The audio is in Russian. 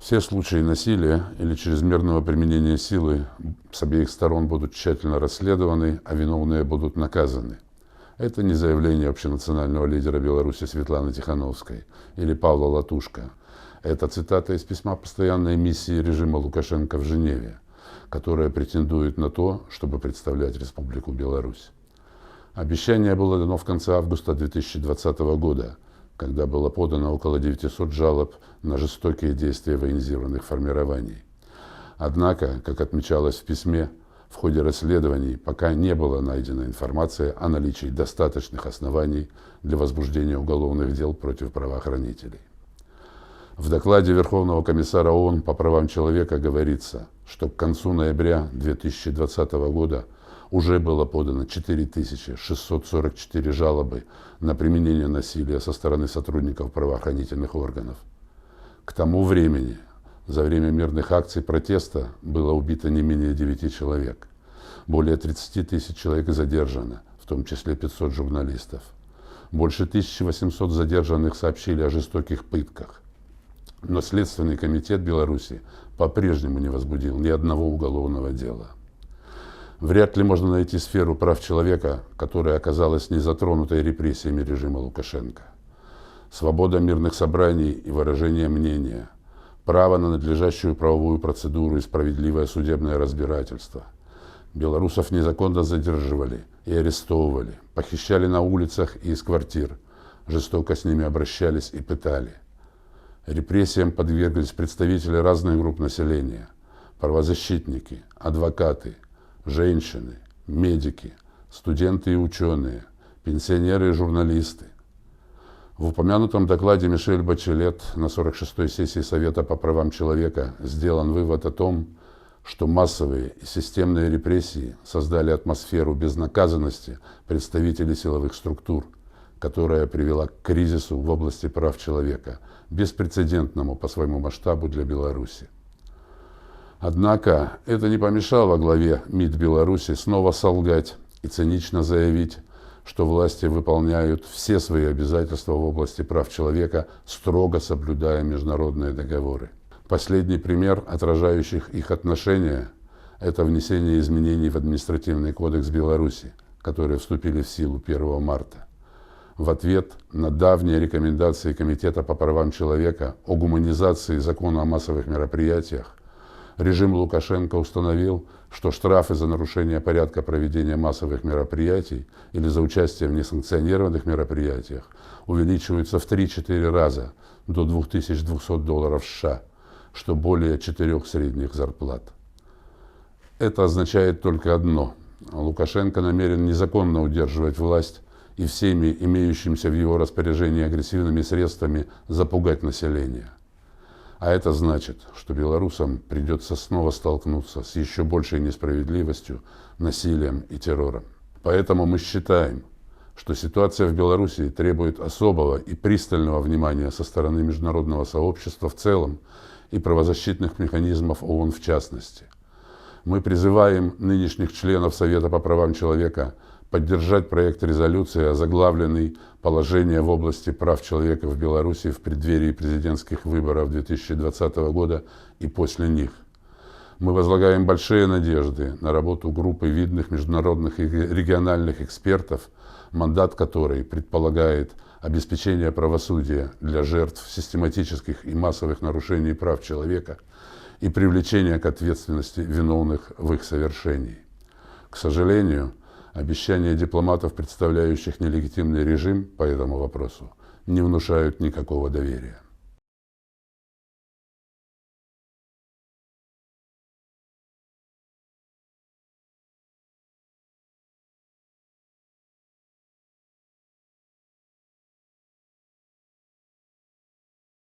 Все случаи насилия или чрезмерного применения силы с обеих сторон будут тщательно расследованы, а виновные будут наказаны. Это не заявление общенационального лидера Беларуси Светланы Тихановской или Павла Латушко. Это цитата из письма постоянной миссии режима Лукашенко в Женеве, которая претендует на то, чтобы представлять Республику Беларусь. Обещание было дано в конце августа 2020 года, когда было подано около 900 жалоб на жестокие действия военизированных формирований. Однако, как отмечалось в письме, в ходе расследований пока не была найдена информация о наличии достаточных оснований для возбуждения уголовных дел против правоохранителей. В докладе Верховного комиссара ООН по правам человека говорится, что к концу ноября 2020 года уже было подано 4644 жалобы на применение насилия со стороны сотрудников правоохранительных органов. К тому времени, за время мирных акций протеста, было убито не менее 9 человек. Более 30 тысяч человек задержано, в том числе 500 журналистов. Больше 1800 задержанных сообщили о жестоких пытках. Но Следственный комитет Беларуси по-прежнему не возбудил ни одного уголовного дела. Вряд ли можно найти сферу прав человека, которая оказалась не затронутой репрессиями режима Лукашенко. Свобода мирных собраний и выражения мнения, право на надлежащую правовую процедуру и справедливое судебное разбирательство. Белорусов незаконно задерживали и арестовывали, похищали на улицах и из квартир, жестоко с ними обращались и пытали. Репрессиям подверглись представители разных групп населения, правозащитники, адвокаты, женщины, медики, студенты и ученые, пенсионеры и журналисты. В упомянутом докладе Мишель Бачелет на 46-й сессии Совета по правам человека сделан вывод о том, что массовые и системные репрессии создали атмосферу безнаказанности представителей силовых структур, которая привела к кризису в области прав человека, беспрецедентному по своему масштабу для Беларуси. Однако это не помешало главе МИД Беларуси снова солгать и цинично заявить, что власти выполняют все свои обязательства в области прав человека, строго соблюдая международные договоры. Последний пример, отражающих их отношения, это внесение изменений в административный кодекс Беларуси, которые вступили в силу 1 марта. В ответ на давние рекомендации Комитета по правам человека о гуманизации закона о массовых мероприятиях, режим Лукашенко установил, что штрафы за нарушение порядка проведения массовых мероприятий или за участие в несанкционированных мероприятиях увеличиваются в 3-4 раза до $2200 США, что более 4 средних зарплат. Это означает только одно. Лукашенко намерен незаконно удерживать власть и всеми имеющимися в его распоряжении агрессивными средствами запугать население. А это значит, что белорусам придется снова столкнуться с еще большей несправедливостью, насилием и террором. Поэтому мы считаем, что ситуация в Беларуси требует особого и пристального внимания со стороны международного сообщества в целом и правозащитных механизмов ООН в частности. Мы призываем нынешних членов Совета по правам человека поддержать проект резолюции, озаглавленный «Положение в области прав человека в Беларуси в преддверии президентских выборов 2020 года и после них». Мы возлагаем большие надежды на работу группы видных международных и региональных экспертов, мандат которой предполагает обеспечение правосудия для жертв систематических и массовых нарушений прав человека и привлечение к ответственности виновных в их совершении. К сожалению, обещания дипломатов, представляющих нелегитимный режим по этому вопросу, не внушают никакого доверия.